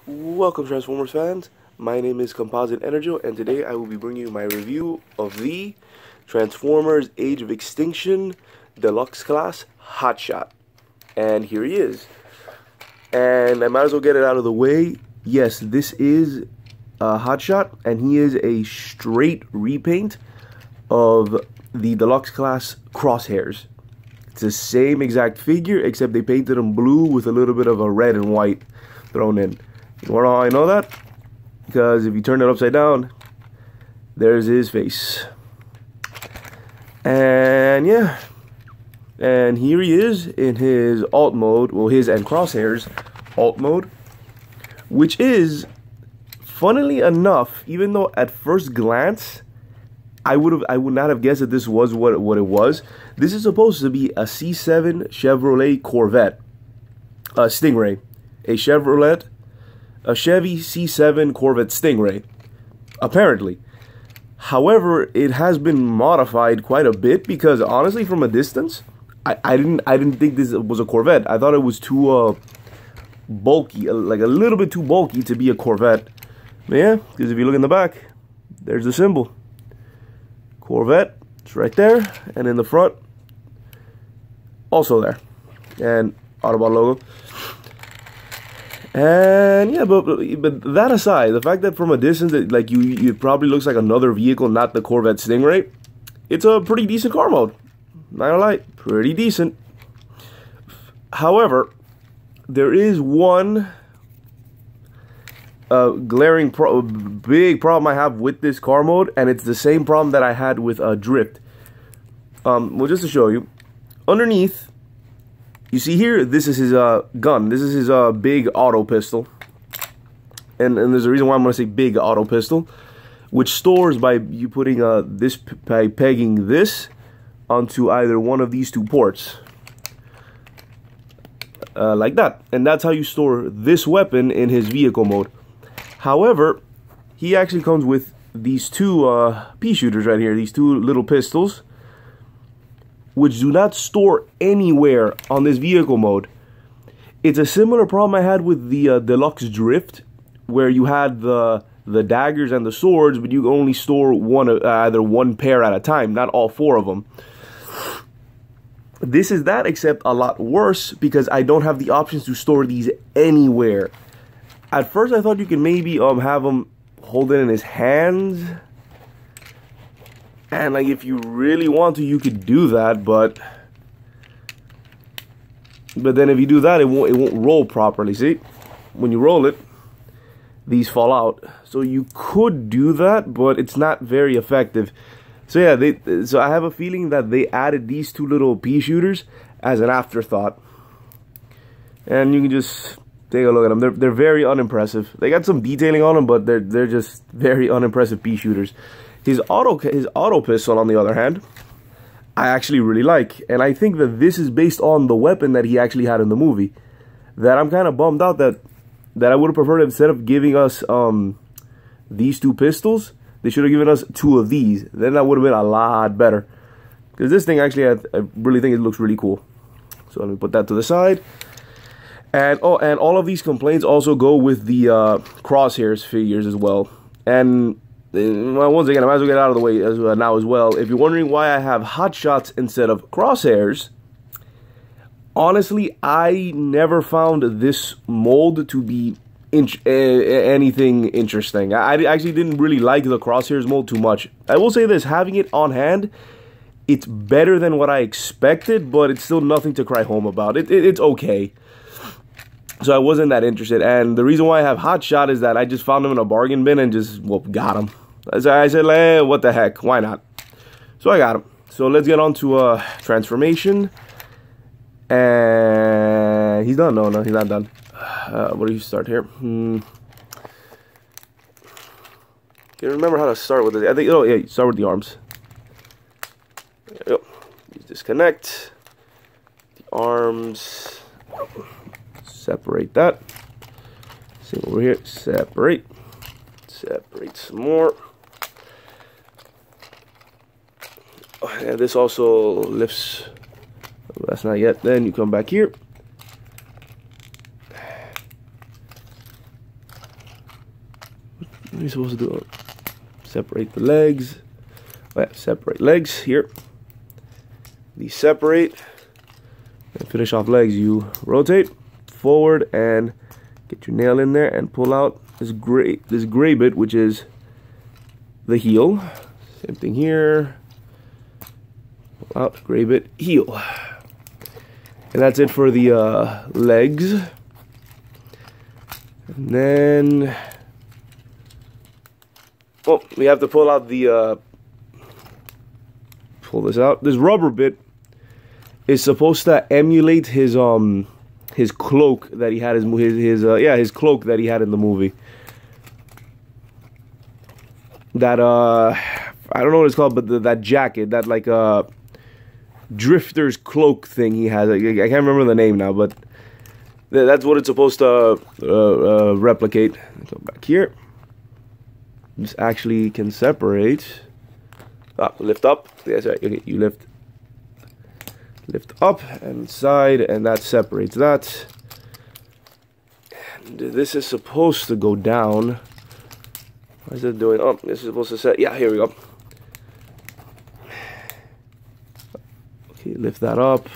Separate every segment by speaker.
Speaker 1: Welcome, Transformers fans. My name is Composite EnerJoe, and today I will be bringing you my review of the Transformers Age of Extinction Deluxe Class Hotshot. And here he is. And I might as well get it out of the way. Yes, this is a Hotshot, and he is a straight repaint of the Deluxe Class Crosshairs. It's the same exact figure, except they painted him blue with a little bit of a red and white thrown in. You wanna know how I know that? Because if you turn it upside down, there's his face. And yeah. And here he is in his alt mode, well, his and Crosshairs alt mode, which is, funnily enough, even though at first glance I would not have guessed that this was what it was. This is supposed to be a C7 Chevrolet Corvette, Stingray, a Chevy C7 Corvette Stingray, apparently. However, it has been modified quite a bit because honestly, from a distance, I didn't think this was a Corvette. I thought it was too bulky, like a little bit too bulky to be a Corvette. But yeah, because if you look in the back, there's the symbol. Corvette, it's right there, and in the front, also there, and Autobot logo. And yeah, but that aside, the fact that from a distance, like it probably looks like another vehicle, not the Corvette Stingray. It's a pretty decent car mode. Not gonna lie, pretty decent. However, there is one glaring big problem I have with this car mode, and it's the same problem that I had with Drift. Well, just to show you, underneath, you see here, this is his gun. This is his big auto pistol. And there's a reason why I'm going to say big auto pistol, which stores by you putting by pegging this onto either one of these two ports. Like that. And that's how you store this weapon in his vehicle mode. However, he actually comes with these two pea shooters right here, these two little pistols, which do not store anywhere on this vehicle mode. It's a similar problem I had with the Deluxe Drift, where you had the daggers and the swords, but you only store either one pair at a time, not all four of them. This is that, except a lot worse, because I don't have the options to store these anywhere. At first, I thought you could maybe have him hold it in his hands. And like, if you really want to, you could do that, but then if you do that, it won't roll properly. See, when you roll it, these fall out. So you could do that, but it's not very effective. So yeah, so I have a feeling that they added these two little pea shooters as an afterthought, and you can just take a look at them. They're very unimpressive. They got some detailing on them, but they're just very unimpressive pea shooters. His auto pistol, on the other hand, I actually really like. And I think that this is based on the weapon that he actually had in the movie. That I'm kind of bummed out that I would have preferred, instead of giving us these two pistols, they should have given us two of these. Then that would have been a lot better. Because this thing actually, I really think it looks really cool. So let me put that to the side. And all of these complaints also go with the Crosshairs figures as well. And well, once again, I might as well get out of the way now as well. If you're wondering why I have Hotshots instead of Crosshairs, honestly, I never found this mold to be anything interesting. I actually didn't really like the Crosshairs mold too much. I will say this, having it on hand, it's better than what I expected, but it's still nothing to cry home about. It's okay. So I wasn't that interested, and the reason why I have Hotshot is that I just found him in a bargain bin and just, well, got him. So I said, what the heck, why not? So I got him. So let's get on to transformation. And he's done. No, he's not done. Where do you start here? Can't remember how to start with this. I think, oh yeah, start with the arms. There you go. You disconnect the arms. Separate that. See over here. Separate some more. And this also lifts. That's not yet. Then you come back here. What are you supposed to do? Separate the legs. Oh, yeah, separate legs here. These separate. And finish off legs. You rotate forward and get your nail in there and pull out this gray bit, which is the heel. Same thing here. Pull out gray bit, heel. And that's it for the legs. And then, oh, we have to pull out the pull this out. This rubber bit is supposed to emulate his cloak that he had, his cloak that he had in the movie. That I don't know what it's called, but that jacket, that like drifter's cloak thing he has. I can't remember the name now, but that's what it's supposed to replicate. Go back here. This actually can separate. Lift up. Yes, right. Okay, you lift up and side, and that separates that. And this is supposed to go down. What is it doing? Oh, this is supposed to set. Yeah, here we go. Okay, lift that up.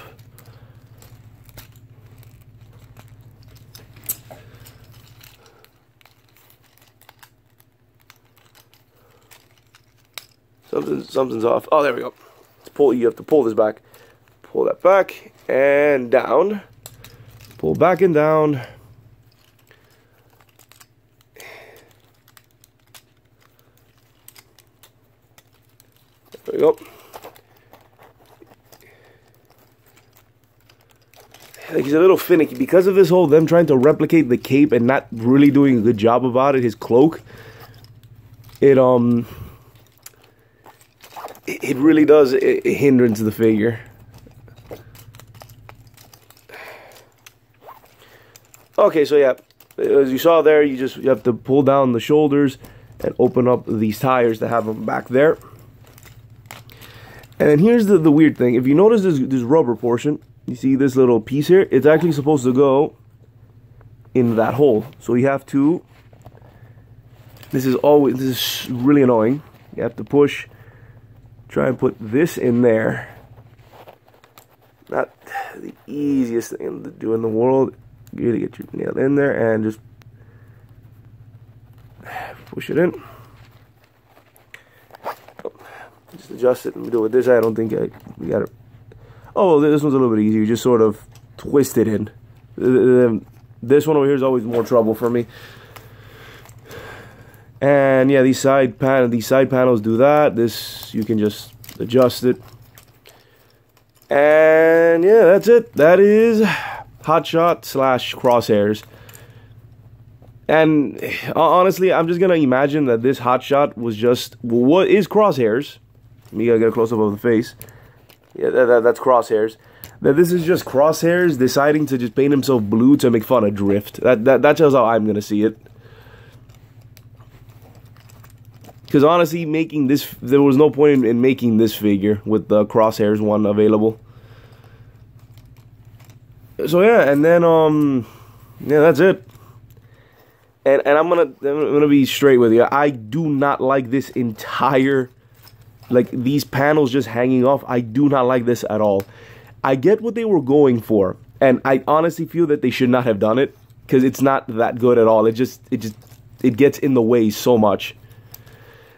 Speaker 1: Something's off. Oh, there we go. You have to pull this back. Pull that back and down. Pull back and down. There we go. Like, he's a little finicky because of this whole them trying to replicate the cape and not really doing a good job about it. His cloak, it really does a hindrance to the figure. Okay, so yeah, as you saw there, you have to pull down the shoulders and open up these tires to have them back there. And then here's the weird thing. If you notice this rubber portion, you see this little piece here? It's actually supposed to go in that hole. So you have to, this is really annoying. You have to push, try and put this in there. Not the easiest thing to do in the world. You gotta get your nail in there and just push it in. Just adjust it and do it with this. I don't think we got it. Oh, this one's a little bit easier. You just sort of twist it in. This one over here is always more trouble for me. And yeah, these side panels do that. This, you can just adjust it. And yeah, that's it. That is Hotshot / Crosshairs. And honestly, I'm just gonna imagine that this Hotshot was just what is Crosshairs. Me, I get a close up of the face. Yeah, that's Crosshairs. That this is just Crosshairs deciding to just paint himself blue to make fun of Drift. That's just how I'm gonna see it. Because honestly, making this, there was no point in making this figure with the Crosshairs one available. So yeah, and then yeah, that's it. And I'm gonna be straight with you. I do not like this entire, like, these panels just hanging off. I do not like this at all. I get what they were going for, and I honestly feel that they should not have done it because it's not that good at all. It gets in the way so much.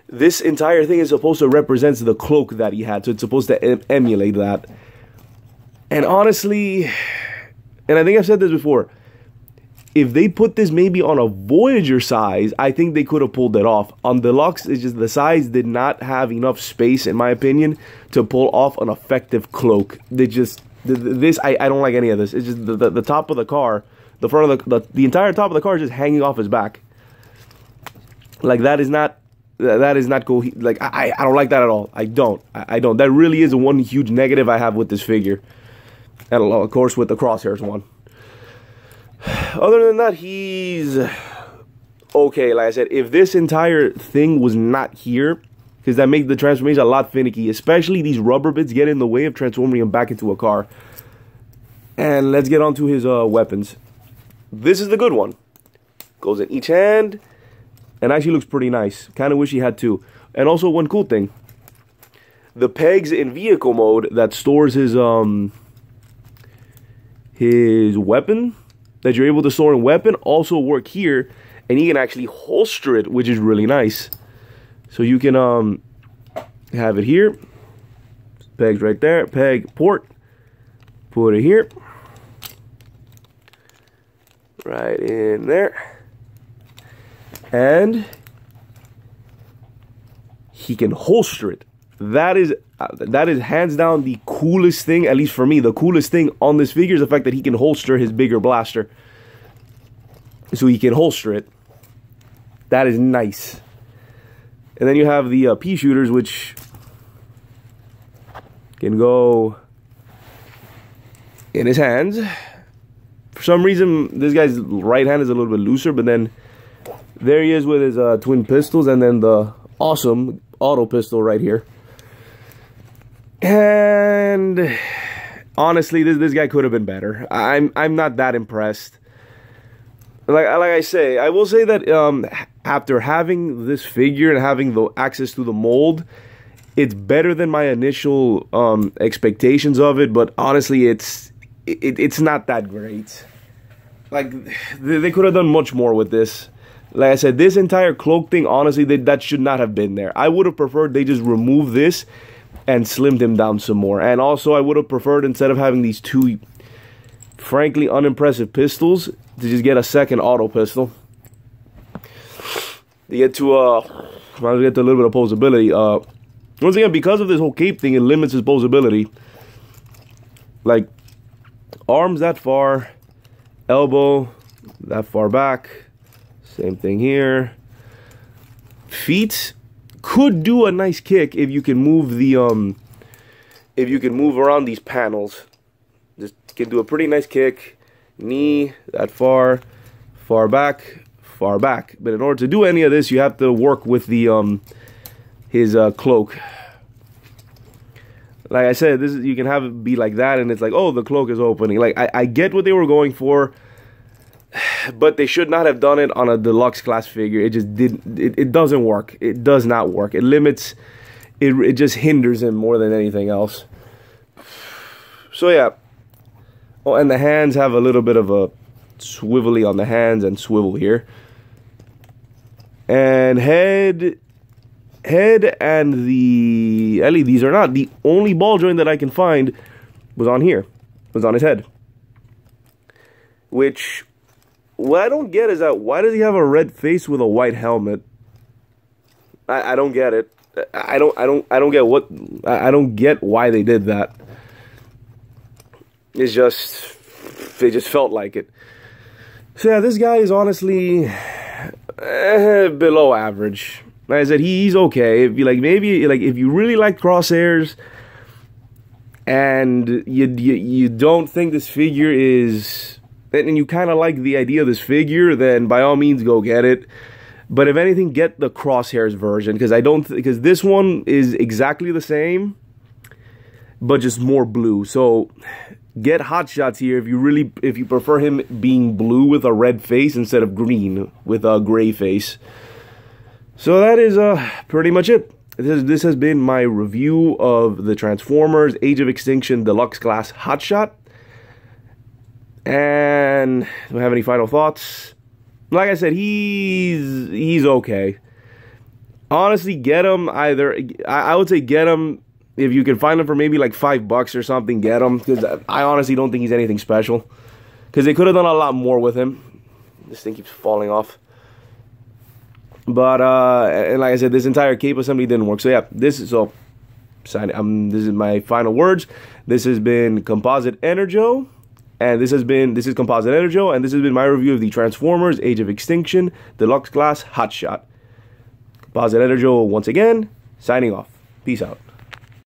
Speaker 1: This entire thing is supposed to represent the cloak that he had, so it's supposed to emulate that. And honestly, and I think I've said this before, if they put this maybe on a Voyager size, I think they could have pulled it off. On Deluxe, it's just the size did not have enough space, in my opinion, to pull off an effective cloak. They just, I don't like any of this. It's just the top of the car, the front of the entire top of the car is just hanging off his back. Like, that is not cool. Like, I don't like that at all. I don't. That really is one huge negative I have with this figure. And of course with the Crosshairs one. Other than that, he's okay. Like I said, if this entire thing was not here, because that makes the transformation a lot finicky, especially these rubber bits get in the way of transforming him back into a car. And let's get on to his weapons. This is the good one. Goes in each hand. and actually looks pretty nice. Kind of wish he had two. And also one cool thing, the pegs in vehicle mode that stores his weapon, that you're able to store in weapon, also work here, and you can actually holster it, which is really nice. So you can have it here, pegs right there, peg port, put it here, right in there, and he can holster it. That is hands down the coolest thing, at least for me. The coolest thing on this figure is the fact that he can holster his bigger blaster. So he can holster it. That is nice. And then you have the pea shooters, which can go in his hands. For some reason, this guy's right hand is a little bit looser, but then there he is with his twin pistols, and then the awesome auto pistol right here. And honestly, this guy could have been better. I'm not that impressed. Like I say, I will say that after having this figure and having the access to the mold, it's better than my initial expectations of it. But honestly, it's not that great. Like they could have done much more with this. Like I said, this entire cloak thing, honestly, that should not have been there. I would have preferred they just remove this and slimmed him down some more. And also, I would have preferred, instead of having these two, frankly, unimpressive pistols, to just get a second auto pistol. To get to a little bit of posability. Once again, because of this whole cape thing, it limits his posability. Like, arms that far, elbow that far back. Same thing here. Feet could do a nice kick if you can move the if you can move around these panels. Just can do a pretty nice kick. Knee that far, far back, far back. But in order to do any of this, you have to work with the his cloak. Like I said, this is, you can have it be like that, and it's like, oh, the cloak is opening. Like I get what they were going for, but they should not have done it on a deluxe class figure. It just didn't. It doesn't work. It does not work. It limits. It just hinders him more than anything else. So yeah. Oh, and the hands have a little bit of a swivelly on the hands and swivel here. And head and the these are not. The only ball joint that I can find was on here. Was on his head. Which, what I don't get is that, why does he have a red face with a white helmet? I don't get it. I don't get why they did that. It just felt like it. So yeah, this guy is honestly below average. Like I said, he's okay. If you like, maybe like if you really like Crosshairs and you don't think this figure is, and you kind of like the idea of this figure, then by all means go get it. But if anything, get the Crosshairs version, because this one is exactly the same, but just more blue. So get Hot Shots here if you prefer him being blue with a red face instead of green with a gray face. So that is pretty much it. This has been my review of the Transformers Age of Extinction Deluxe Class Hot Shot. And do I have any final thoughts? Like I said, he's okay. Honestly, get him either. I would say get him if you can find him for maybe like $5 or something. Get him, because I honestly don't think he's anything special. Because they could have done a lot more with him. This thing keeps falling off. But and like I said, this entire cape assembly didn't work. So yeah, this is my final words. This has been Composite EnerJoe. And this is Composite EnerJoe, and this has been my review of the Transformers Age of Extinction Deluxe Class Hot Shot. Composite EnerJoe once again, signing off. Peace out.